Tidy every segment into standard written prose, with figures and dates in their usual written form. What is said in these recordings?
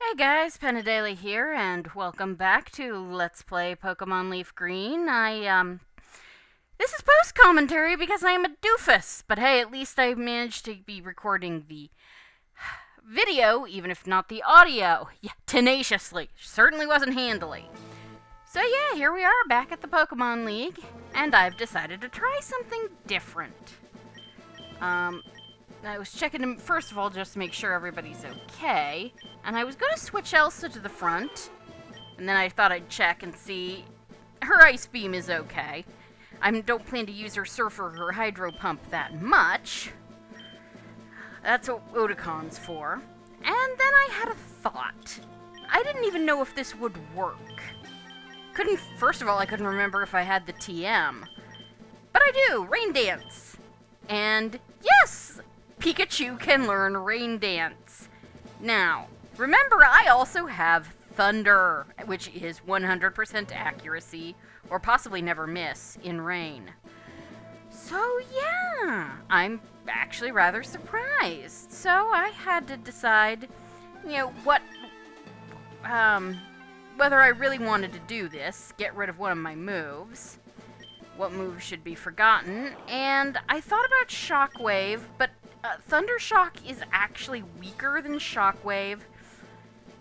Hey guys, Penadele here, and welcome back to Let's Play Pokemon Leaf Green. This is post-commentary because I am a doofus, but hey, at least I managed to be recording the video, even if not the audio. Yeah, tenaciously. Certainly wasn't handily. So yeah, here we are, back at the Pokemon League, and I've decided to try something different. I was checking, first of all, just to make sure everybody's okay. And I was going to switch Elsa to the front. And then I thought I'd check and see her Ice Beam is okay. I don't plan to use her Surf or her Hydro Pump that much. That's what Otacon's for. And then I had a thought. I didn't even know if this would work. First of all, I couldn't remember if I had the TM. But I do! Rain Dance! And yes! Pikachu can learn Rain Dance. Now, remember I also have Thunder, which is 100% accuracy, or possibly never miss, in rain. So yeah, I'm actually rather surprised. So I had to decide, whether I really wanted to do this, get rid of one of my moves, what moves should be forgotten, and I thought about Shockwave, but Thunder Shock is actually weaker than Shockwave.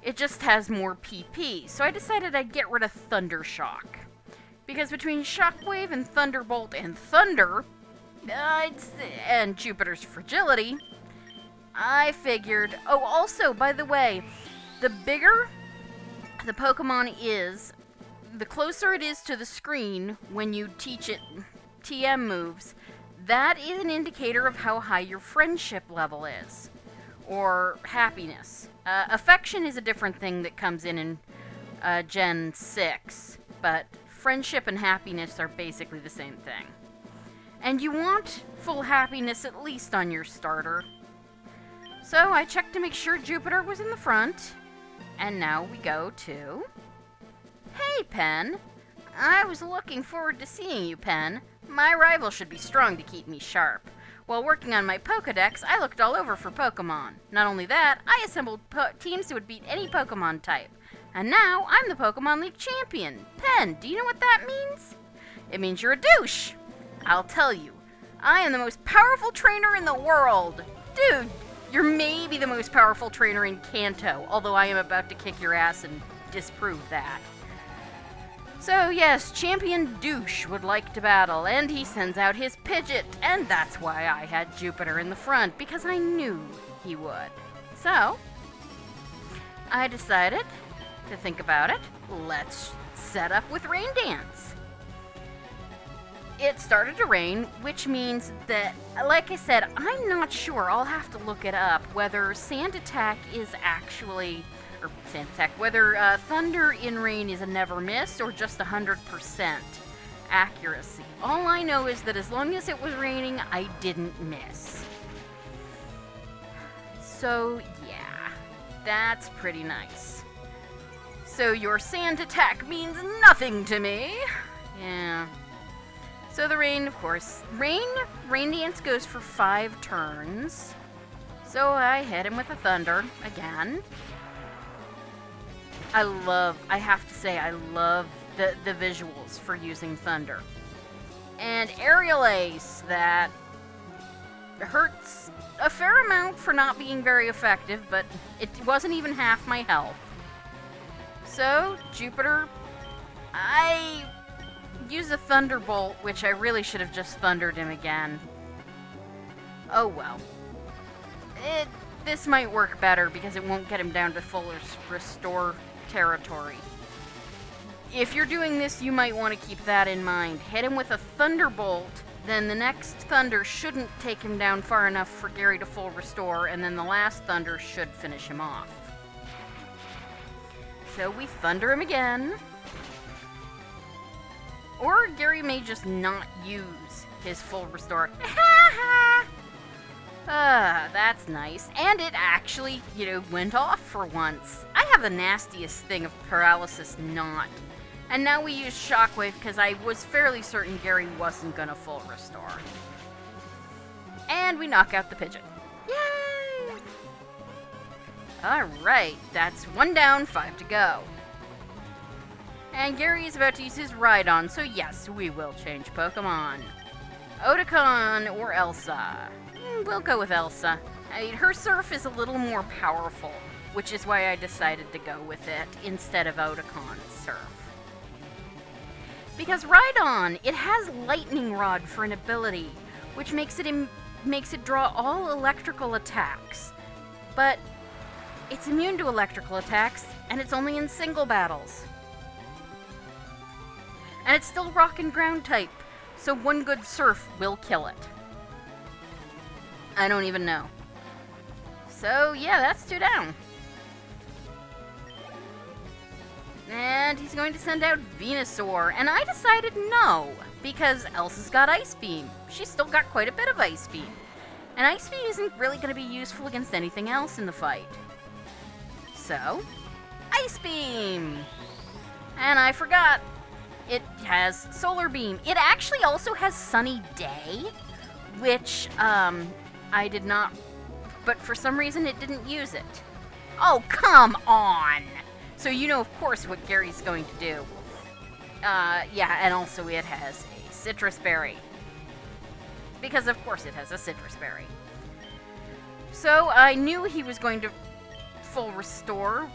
It just has more PP, so I decided I'd get rid of Thunder Shock. Because between Shockwave and Thunderbolt and Thunder, and Jupiter's Fragility, I figured... Oh, also, by the way, the bigger the Pokemon is, the closer it is to the screen when you teach it TM moves, that is an indicator of how high your friendship level is, or happiness. Affection is a different thing that comes in Gen 6, but friendship and happiness are basically the same thing. And you want full happiness at least on your starter. So I checked to make sure Jupiter was in the front, and now we go to... Hey, Pen! I was looking forward to seeing you, Pen. My rival should be strong to keep me sharp. While working on my Pokedex, I looked all over for Pokemon. Not only that, I assembled teams that would beat any Pokemon type. And now, I'm the Pokemon League champion. Pen, do you know what that means? It means you're a douche. I'll tell you. I am the most powerful trainer in the world. Dude, you're maybe the most powerful trainer in Kanto, although I am about to kick your ass and disprove that. So yes, Champion Douche would like to battle, and he sends out his Pidgeot, and that's why I had Jupiter in the front, because I knew he would. So, I decided to think about it. Let's set up with Rain Dance. It started to rain, which means that, like I said, I'm not sure, I'll have to look it up, whether Sand Attack is actually... whether Thunder in rain is a never miss or just 100% accuracy. All I know is that as long as it was raining, I didn't miss. So yeah, that's pretty nice. So your Sand Attack means nothing to me. Yeah. So the rain, of course. Rain Dance goes for 5 turns. So I hit him with a Thunder again. I have to say, I love the visuals for using Thunder. And Aerial Ace, that hurts a fair amount for not being very effective, but it wasn't even half my health. So, Jupiter, I use a Thunderbolt, which I really should have just Thundered him again. Oh well. This might work better because it won't get him down to full restore territory. If you're doing this, you might want to keep that in mind. Hit him with a Thunderbolt, then the next Thunder shouldn't take him down far enough for Gary to full restore, and then the last Thunder should finish him off. So we Thunder him again. Or Gary may just not use his full restore. That's nice. And it actually, went off for once. I have the nastiest thing of Paralysis Not. And now we use Shockwave because I was fairly certain Gary wasn't gonna full restore. And we knock out the Pidgeot. Yay! Alright, that's 1 down, 5 to go. And Gary is about to use his Rhydon, so yes, we will change Pokemon. Otakon or Elsa? We'll go with Elsa. Her Surf is a little more powerful, which is why I decided to go with it instead of Otakon's Surf. Because Rhydon, it has Lightning Rod for an ability, which makes it draw all electrical attacks. But it's immune to electrical attacks, and it's only in single battles. And it's still Rock and Ground type, so one good Surf will kill it. I don't even know. So yeah, that's 2 down. And he's going to send out Venusaur, and I decided no, because Elsa's got Ice Beam. She's still got quite a bit of Ice Beam. And Ice Beam isn't really going to be useful against anything else in the fight. So, Ice Beam! And I forgot, it has Solar Beam. It actually also has Sunny Day, which, I did not, but for some reason it didn't use it. Oh, come on! So you know, of course, what Gary's going to do. Yeah, and also it has a Citrus Berry. Because of course it has a Citrus Berry. So I knew he was going to full restore.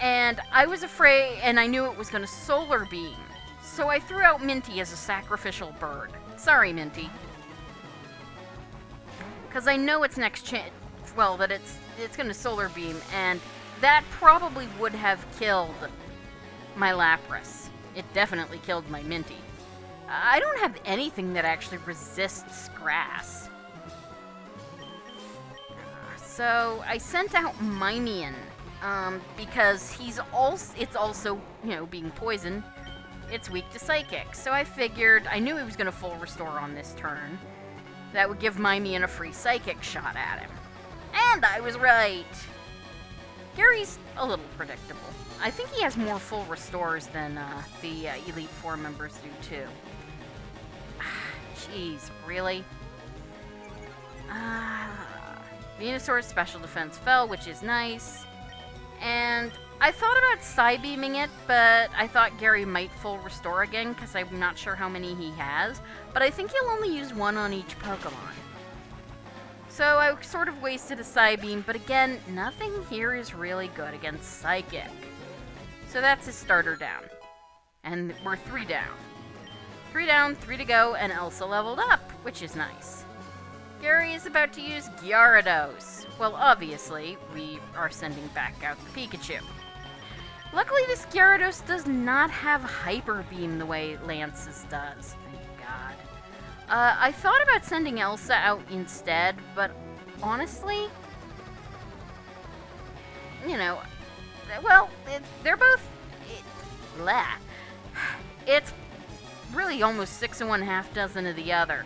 And I was afraid, and I knew it was going to Solar Beam. So I threw out Minty as a sacrificial bird. Sorry, Minty. Because I know its next chance, well, that it's going to Solar Beam, and that probably would have killed my Lapras. It definitely killed my Minty. I don't have anything that actually resists grass. So I sent out Mimian, because it's also, you know, being poisoned, it's weak to Psychic. So I figured, I knew he was going to full restore on this turn. That would give Mimian a free Psychic shot at him. And I was right! Gary's a little predictable. I think he has more full restores than the Elite Four members do, too. Jeez, really? Venusaur's special defense fell, which is nice. And I thought about Psybeaming it, but I thought Gary might full restore again, because I'm not sure how many he has. But I think he'll only use 1 on each Pokemon. So I sort of wasted a Psybeam, but again, nothing here is really good against Psychic. So that's his starter down. And we're 3 down. 3 down, 3 to go, and Elsa leveled up, which is nice. Gary is about to use Gyarados. Well, obviously, we are sending back out the Pikachu. Luckily, this Gyarados does not have Hyper Beam the way Lance's does. Thank God. I thought about sending Elsa out instead, but honestly, you know, well, they're both, it's really almost 6 1/2 dozen of the other,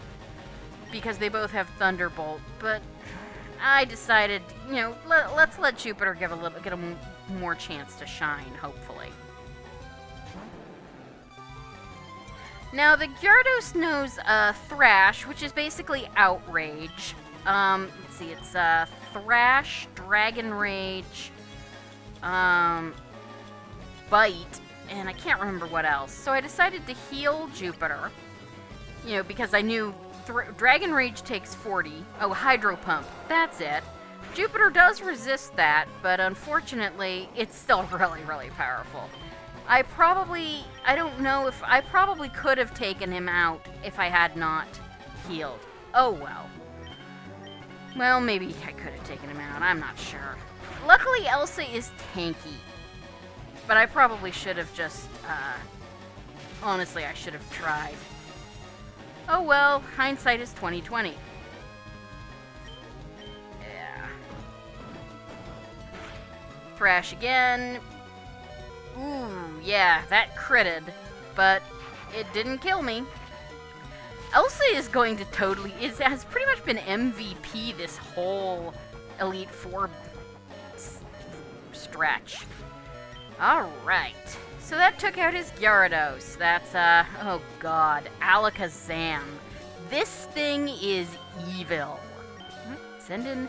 because they both have Thunderbolt, but I decided, you know, let's let Jupiter get a more chance to shine, hopefully. Now, the Gyarados knows Thrash, which is basically Outrage. Let's see, it's Thrash, Dragon Rage, Bite, and I can't remember what else. So I decided to heal Jupiter, you know, because I knew Dragon Rage takes 40. Oh, Hydro Pump, that's it. Jupiter does resist that, but unfortunately, it's still really, really powerful. I probably could have taken him out if I had not healed. Oh well. Well, maybe I could have taken him out, I'm not sure. Luckily, Elsa is tanky. But I probably should have just, honestly, I should have tried. Oh well, hindsight is 20/20. Yeah. Thrash again. Ooh, yeah, that critted, but it didn't kill me. Elsa is going to totally, it has pretty much been MVP this whole Elite Four stretch. Alright, so that took out his Gyarados. That's, oh god, Alakazam. This thing is evil. Send in...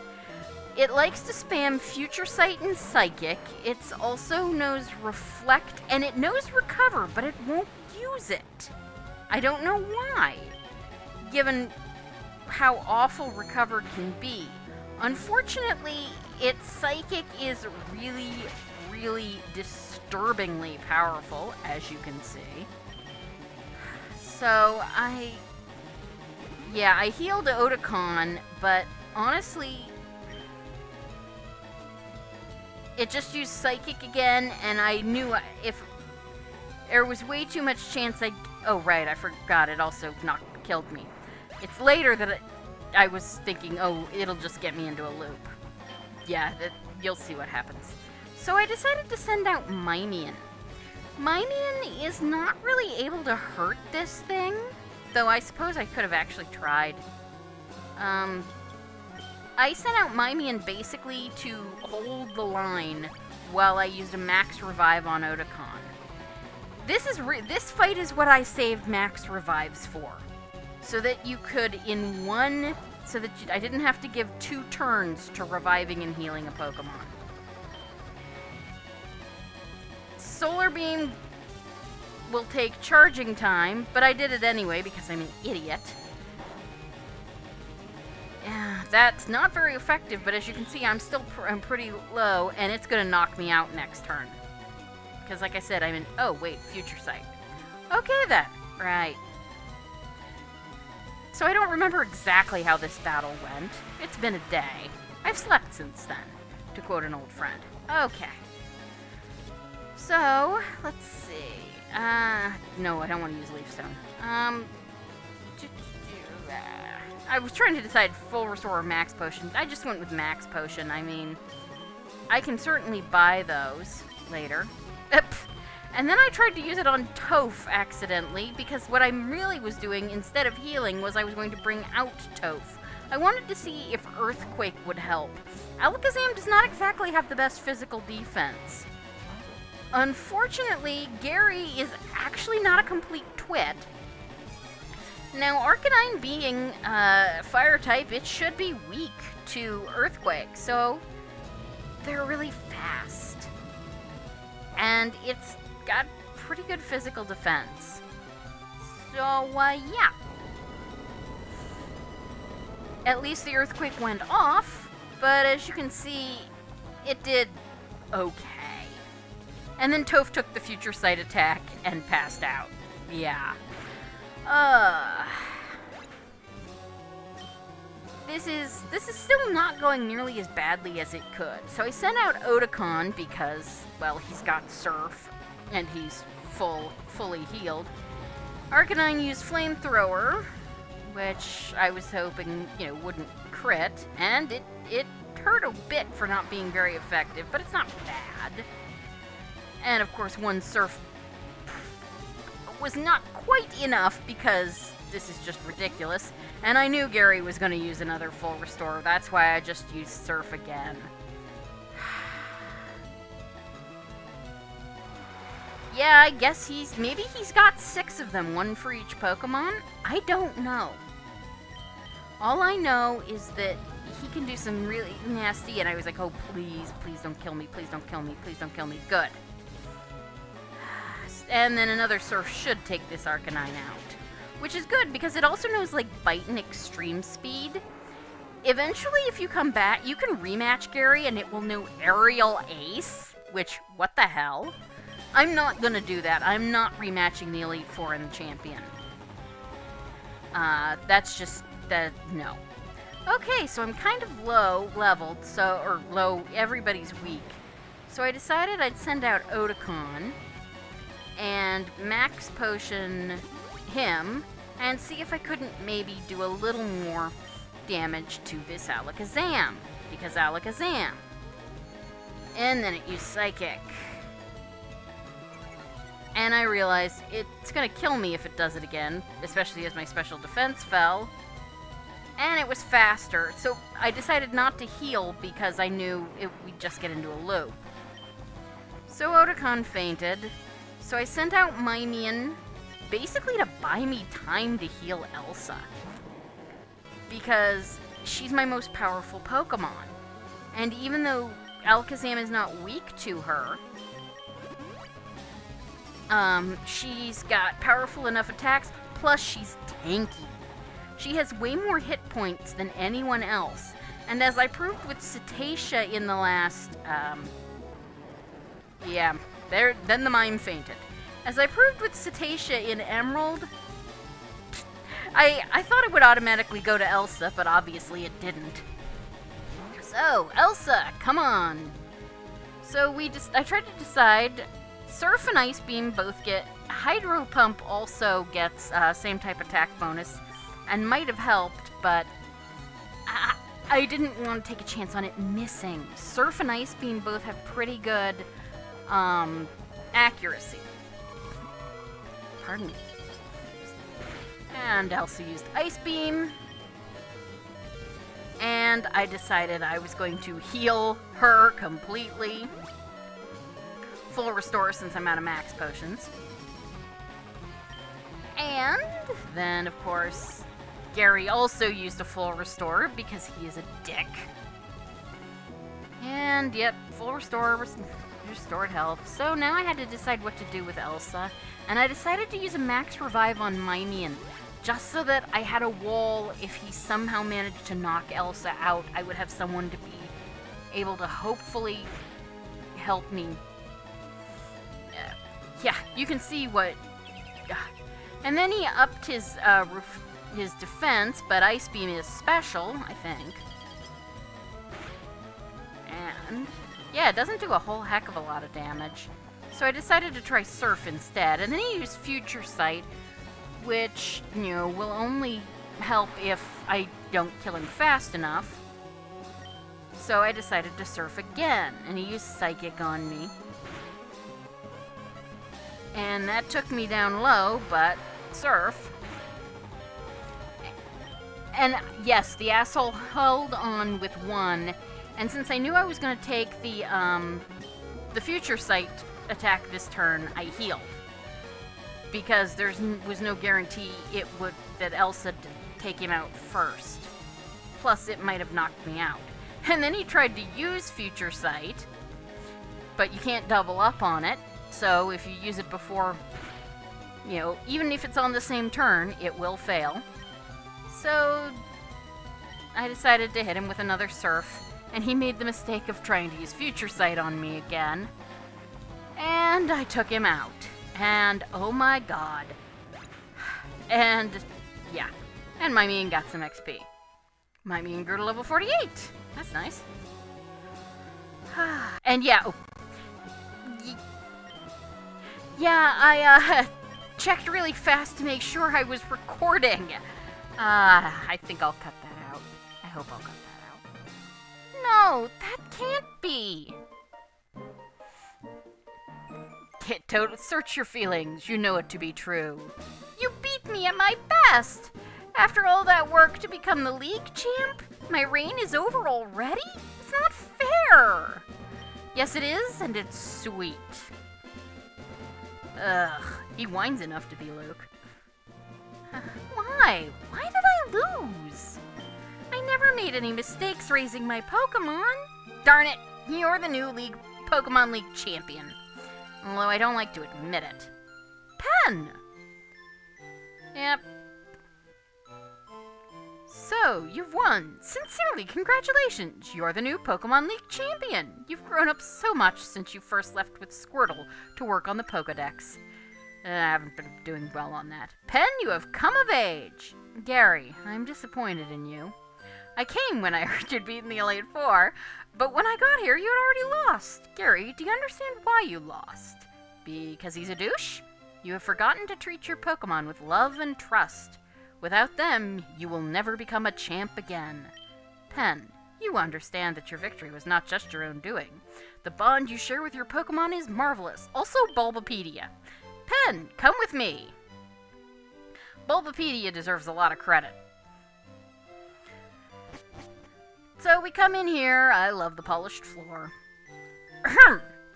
It likes to spam Future Sight and Psychic. It also knows Reflect, and it knows Recover, but it won't use it. I don't know why, given how awful Recover can be. Unfortunately, its Psychic is really, really disturbingly powerful, as you can see. So, I healed Otakon, but honestly, it just used Psychic again, and I knew if there was way too much chance oh right, I forgot, it also killed me. It's later that I was thinking, oh, it'll just get me into a loop. Yeah, you'll see what happens. So I decided to send out Mimian. Mimian is not really able to hurt this thing, though I suppose I could have actually tried. I sent out Mimian basically to hold the line while I used a max revive on Otakon. This fight is what I saved max revives for. So that you could I didn't have to give 2 turns to reviving and healing a Pokemon. Solar Beam will take charging time, but I did it anyway because I'm an idiot. Yeah, that's not very effective, but as you can see, I'm pretty low, and it's gonna knock me out next turn. Because like I said, oh wait, Future Sight. Okay then, right. So I don't remember exactly how this battle went. It's been a day. I've slept since then, to quote an old friend. Okay. So, let's see. No, I don't want to use Leaf Stone. I was trying to decide full restore or max potion. I just went with max potion. I mean, I can certainly buy those later. And then I tried to use it on Toph accidentally, because what I really was doing instead of healing was I was going to bring out Toph. I wanted to see if Earthquake would help. Alakazam does not exactly have the best physical defense. Unfortunately, Gary is actually not a complete twit. Now, Arcanine being fire type, it should be weak to Earthquake, so they're really fast. And it's got pretty good physical defense. So, yeah. At least the Earthquake went off, but as you can see, it did okay. And then Toph took the Future Sight attack and passed out. Yeah. This is still not going nearly as badly as it could. So I sent out Otakon because, well, he's got Surf, and he's fully healed. Arcanine used Flamethrower, which I was hoping, wouldn't crit, and it hurt a bit for not being very effective, but it's not bad. And of course, one Surf was not quite enough because this is just ridiculous. And I knew Gary was going to use another full restore. That's why I just used Surf again. Yeah, I guess maybe he's got 6 of them, 1 for each Pokemon. I don't know. All I know is that he can do some really nasty, and I was like, oh, please don't kill me, please don't kill me, please don't kill me. Good. And then another Surf should take this Arcanine out. Which is good, because it also knows, Bite and Extreme Speed. Eventually, if you come back, you can rematch Gary, and it will know Aerial Ace. Which, what the hell? I'm not gonna do that. I'm not rematching the Elite Four and the Champion. That's just, no. Okay, so I'm kind of low leveled, everybody's weak. So I decided I'd send out Otakon and max potion him and see if I couldn't maybe do a little more damage to this Alakazam, because Alakazam. And then it used Psychic. And I realized it's gonna kill me if it does it again, especially as my special defense fell. And it was faster, so I decided not to heal because I knew we'd just get into a loop. So Otakon fainted, so I sent out Mimian basically to buy me time to heal Elsa. Because she's my most powerful Pokemon. And even though Alakazam is not weak to her, she's got powerful enough attacks, plus she's tanky. She has way more hit points than anyone else. And as I proved with Cetacea in the last, then the mime fainted. As I proved with Cetacea in Emerald, I thought it would automatically go to Elsa, but obviously it didn't. So, Elsa, come on. So I tried to decide, Surf and Ice Beam both get, Hydro Pump also gets same type attack bonus, and might have helped, but I didn't want to take a chance on it missing. Surf and Ice Beam both have pretty good accuracy. Pardon me. And Elsa used Ice Beam. And I decided I was going to heal her completely. Full restore since I'm out of max potions. And then, of course, Gary also used a full restore because he is a dick. And, yep, full restore, restored health. So now I had to decide what to do with Elsa. And I decided to use a max revive on Mimian, just so that I had a wall. If he somehow managed to knock Elsa out, I would have someone to be able to hopefully help me. Yeah, you can see what... And then he upped his defense, but Ice Beam is special, I think. And yeah, it doesn't do a whole heck of a lot of damage. So I decided to try Surf instead, and then he used Future Sight, which, will only help if I don't kill him fast enough. So I decided to Surf again, and he used Psychic on me. And that took me down low, but Surf. And yes, the asshole held on with one, and since I knew I was going to take the Future Sight attack this turn, I healed. Because there was no guarantee that Elsa'd take him out first. Plus, it might have knocked me out. And then he tried to use Future Sight, but you can't double up on it. So if you use it before, even if it's on the same turn, it will fail. So I decided to hit him with another Surf, and he made the mistake of trying to use Future Sight on me again. And I took him out. And, oh my god. And, yeah. And Mimian got some XP. Mimian grew to level 48. That's nice. And yeah, I checked really fast to make sure I was recording. I think I'll cut that out. I hope I'll cut that out. No, that can't be. Don't search your feelings. You know it to be true. You beat me at my best. After all that work to become the league champ, my reign is over already? It's not fair. Yes, it is, and it's sweet. Ugh, he whines enough to be Luke. Why? Why did I lose? I never made any mistakes raising my Pokemon. Darn it, you're the new Pokemon League champion. Although I don't like to admit it. Pen! Yep. So, you've won. Sincerely, congratulations. You're the new Pokemon League champion. You've grown up so much since you first left with Squirtle to work on the Pokedex. I haven't been doing well on that. Pen, you have come of age. Gary, I'm disappointed in you. I came when I heard you'd beaten the Elite Four, but when I got here, you'd already lost. Gary, do you understand why you lost? Because he's a douche? You have forgotten to treat your Pokemon with love and trust. Without them, you will never become a champ again. Pen, you understand that your victory was not just your own doing. The bond you share with your Pokemon is marvelous. Also, Bulbapedia. Pen, come with me. Bulbapedia deserves a lot of credit. So we come in here. I love the polished floor.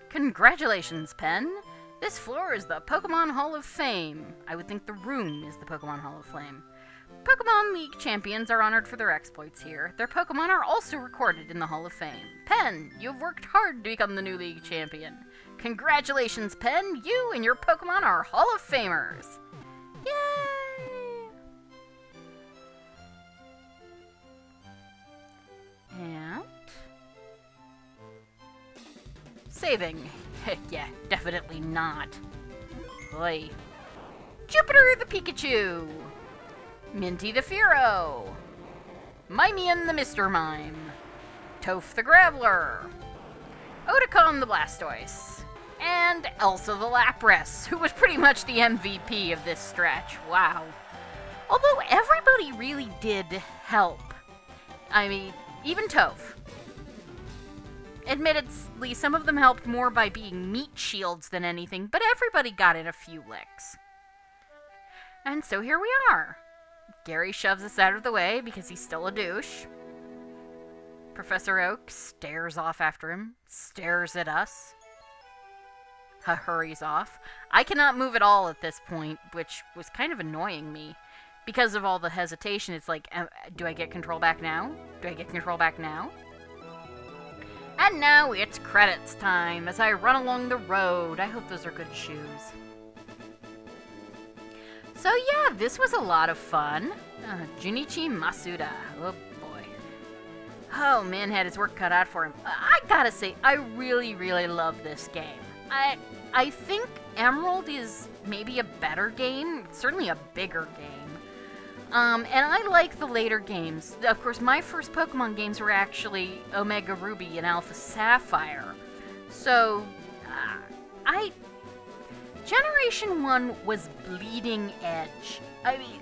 Congratulations, Pen. This floor is the Pokemon Hall of Fame. I would think the room is the Pokemon Hall of Fame. Pokemon League champions are honored for their exploits here. Their Pokemon are also recorded in the Hall of Fame. Pen, you've worked hard to become the new League champion. Congratulations, Pen! You and your Pokemon are Hall of Famers! Yay! And... saving. Yeah, definitely not. Oi. Jupiter the Pikachu! Minty the Fearow! Mimian the Mr. Mime! Toph the Graveler! Otakon the Blastoise! And Elsa the Lapras, who was pretty much the MVP of this stretch. Wow. Although everybody really did help. I mean, even Toph. Admittedly, some of them helped more by being meat shields than anything, but everybody got in a few licks. And so here we are. Gary shoves us out of the way because he's still a douche. Professor Oak stares off after him, stares at us, hurries off. I cannot move at all at this point, which was kind of annoying me. Because of all the hesitation, it's like, do I get control back now? Do I get control back now? And now it's credits time as I run along the road. I hope those are good shoes. So yeah, this was a lot of fun. Junichi Masuda. Oh boy. Oh man, had his work cut out for him. I gotta say, I really, really love this game. I think Emerald is maybe a better game. It's certainly a bigger game. And I like the later games. Of course, my first Pokemon games were actually Omega Ruby and Alpha Sapphire. So, Generation 1 was bleeding edge. I mean,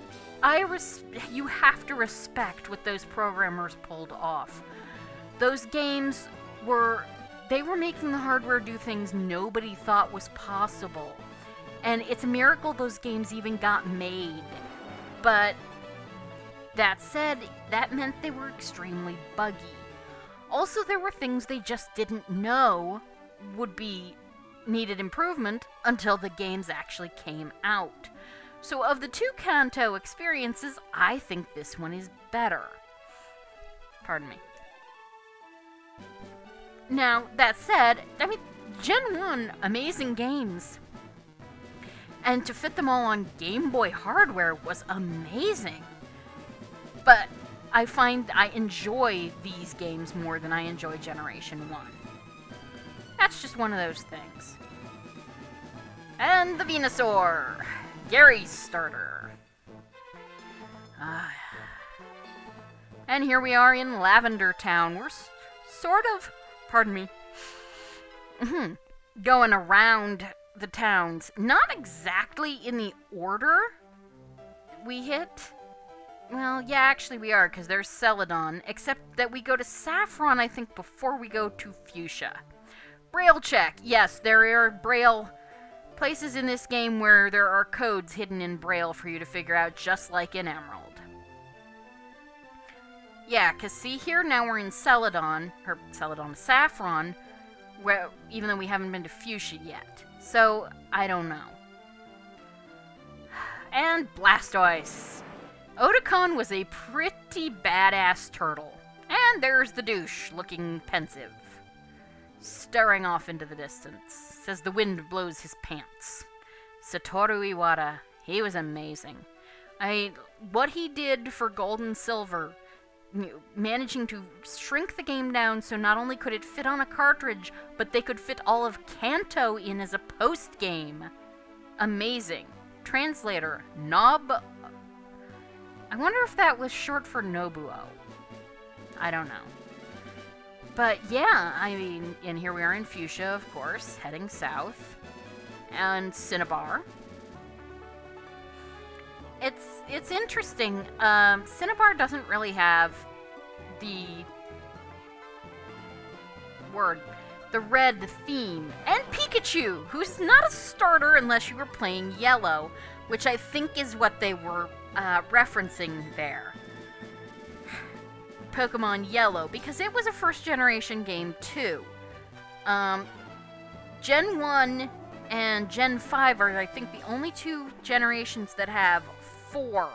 you have to respect what those programmers pulled off. Those games they were making the hardware do things nobody thought was possible. And it's a miracle those games even got made. But that said, that meant they were extremely buggy. Also, there were things they just didn't know needed improvement until the games actually came out. So of the two Kanto experiences, I think this one is better. Pardon me. Now, that said, I mean, Gen 1, amazing games. And to fit them all on Game Boy hardware was amazing. But I find I enjoy these games more than I enjoy Generation 1. That's just one of those things. And the Venusaur! Gary's starter. And here we are in Lavender Town. We're sort of, pardon me, going around the towns. Not exactly in the order we hit. Well, yeah, actually we are, because there's Celadon, except that we go to Saffron, I think, before we go to Fuchsia. Braille check. Yes, there are Braille places in this game where there are codes hidden in Braille for you to figure out, just like in Emerald. Yeah, because see here, now we're in Celadon, Saffron, where, even though we haven't been to Fuchsia yet. So, I don't know. And Blastoise. Otakon was a pretty badass turtle. And there's the douche, looking pensive. Staring off into the distance, as the wind blows his pants. Satoru Iwata, he was amazing. What he did for Gold and Silver, managing to shrink the game down so not only could it fit on a cartridge, but they could fit all of Kanto in as a post-game. Amazing. Translator, Nob... I wonder if that was short for Nobuo. I don't know. But yeah, I mean, and here we are in Fuchsia, of course, heading south. And Cinnabar. It's interesting. Cinnabar doesn't really have the red theme. And Pikachu, who's not a starter unless you were playing Yellow, which I think is what they were referencing there. Pokemon Yellow, because it was a first-generation game, too. Gen 1 and Gen 5 are, I think, the only two generations that have 4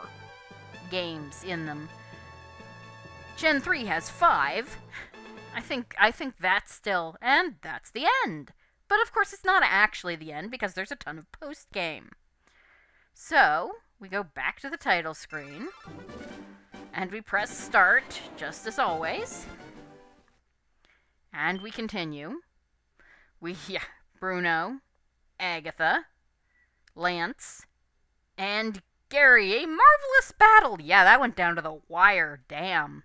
games in them. Gen 3 has 5. I think that's still, and that's the end. But of course it's not actually the end because there's a ton of post-game. So, we go back to the title screen, and we press start, just as always. And we continue. Bruno, Agatha, Lance, and Gary. A marvelous battle! Yeah, that went down to the wire, damn.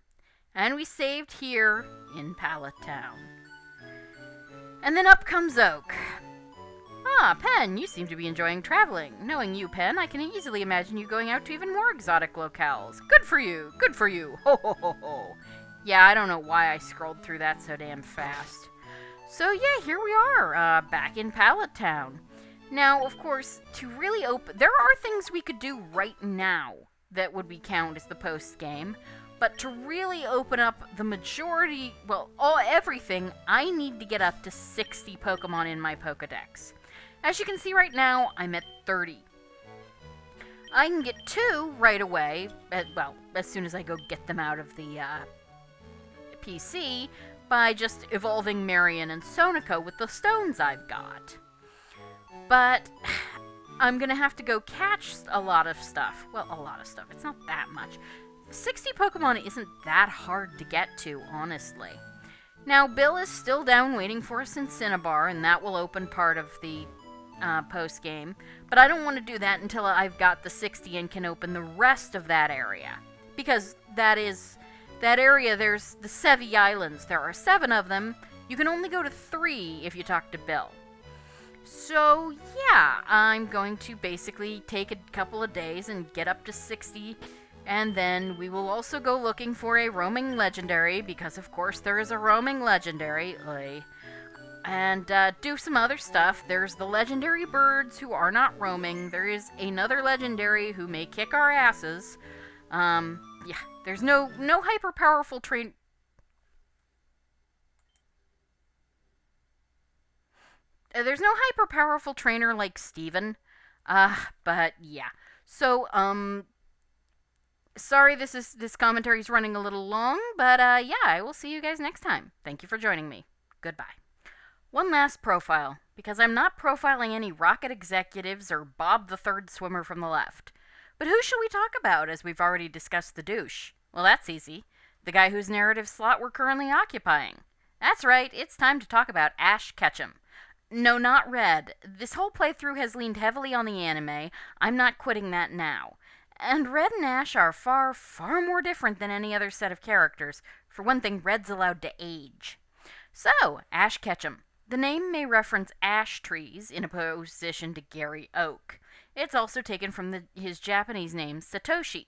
And we saved here in Pallet Town. And then up comes Oak. Ah, Pen, you seem to be enjoying traveling. Knowing you, Pen, I can easily imagine you going out to even more exotic locales. Good for you! Good for you! Ho ho ho ho! Yeah, I don't know why I scrolled through that so damn fast. So yeah, here we are, back in Pallet Town. Now, of course, to really there are things we could do right now that would be count as the post-game, but to really open up the majority, well, everything, I need to get up to 60 Pokemon in my Pokedex. As you can see right now, I'm at 30. I can get 2 right away, as soon as I go get them out of the PC, by just evolving Marion and Sonica with the stones I've got. But I'm gonna have to go catch a lot of stuff. Well, a lot of stuff. It's not that much. 60 Pokemon isn't that hard to get to, honestly. Now, Bill is still down waiting for us in Cinnabar, and that will open part of the post-game. But I don't want to do that until I've got the 60 and can open the rest of that area. Because that area, there's the Sevi Islands. There are 7 of them. You can only go to 3 if you talk to Bill. So, yeah, I'm going to basically take a couple of days and get up to 60, and then we will also go looking for a roaming legendary, because of course there is a roaming legendary, and do some other stuff. There's the legendary birds who are not roaming. There is another legendary who may kick our asses. Yeah, there's no hyper-powerful There's no hyper-powerful trainer like Steven. But yeah. So, sorry this commentary's running a little long, but yeah, I will see you guys next time. Thank you for joining me. Goodbye. One last profile, because I'm not profiling any rocket executives or Bob the Third swimmer from the left. But who should we talk about, as we've already discussed the douche? Well, that's easy. The guy whose narrative slot we're currently occupying. That's right, it's time to talk about Ash Ketchum. No, not Red. This whole playthrough has leaned heavily on the anime. I'm not quitting that now. And Red and Ash are far, far more different than any other set of characters. For one thing, Red's allowed to age. So, Ash Ketchum. The name may reference ash trees in opposition to Gary Oak. It's also taken from his Japanese name, Satoshi.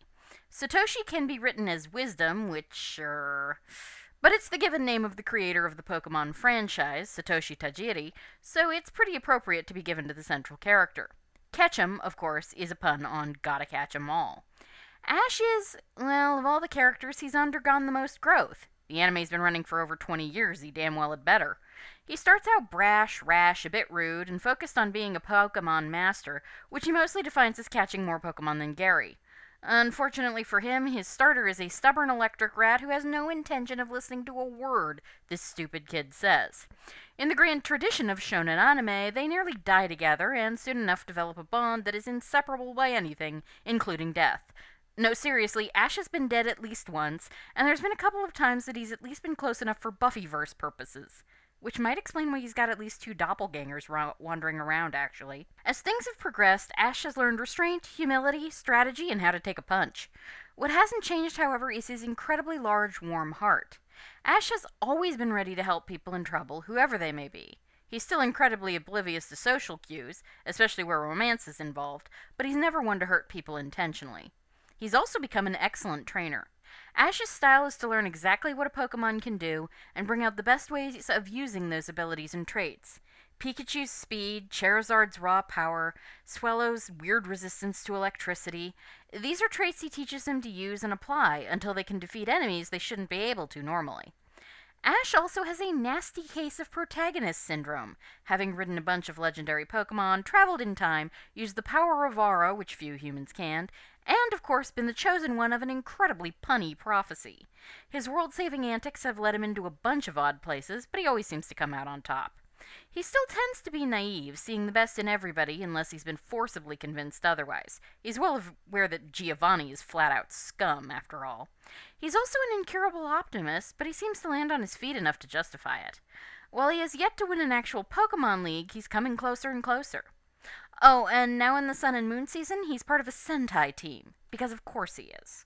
Satoshi can be written as wisdom, which, but it's the given name of the creator of the Pokemon franchise, Satoshi Tajiri, so it's pretty appropriate to be given to the central character. Ketchum, of course, is a pun on Gotta Catch 'Em All. Ash is, well, of all the characters, he's undergone the most growth. The anime's been running for over 20 years, he damn well had better. He starts out brash, rash, a bit rude, and focused on being a Pokemon master, which he mostly defines as catching more Pokemon than Gary. Unfortunately for him, his starter is a stubborn electric rat who has no intention of listening to a word this stupid kid says. In the grand tradition of shonen anime, they nearly die together and soon enough develop a bond that is inseparable by anything, including death. No, seriously, Ash has been dead at least once, and there's been a couple of times that he's at least been close enough for Buffyverse purposes. Which might explain why he's got at least 2 doppelgangers wandering around, actually. As things have progressed, Ash has learned restraint, humility, strategy, and how to take a punch. What hasn't changed, however, is his incredibly large, warm heart. Ash has always been ready to help people in trouble, whoever they may be. He's still incredibly oblivious to social cues, especially where romance is involved, but he's never one to hurt people intentionally. He's also become an excellent trainer. Ash's style is to learn exactly what a Pokemon can do and bring out the best ways of using those abilities and traits. Pikachu's speed, Charizard's raw power, Swellow's weird resistance to electricity. These are traits he teaches them to use and apply until they can defeat enemies they shouldn't be able to normally. Ash also has a nasty case of protagonist syndrome, having ridden a bunch of legendary Pokemon, traveled in time, used the power of Aura, which few humans can, and of course been the chosen one of an incredibly punny prophecy. His world-saving antics have led him into a bunch of odd places, but he always seems to come out on top. He still tends to be naive, seeing the best in everybody unless he's been forcibly convinced otherwise. He's well aware that Giovanni is flat-out scum, after all. He's also an incurable optimist, but he seems to land on his feet enough to justify it. While he has yet to win an actual Pokemon League, he's coming closer and closer. Oh, and now in the Sun and Moon season, he's part of a Sentai team, because of course he is.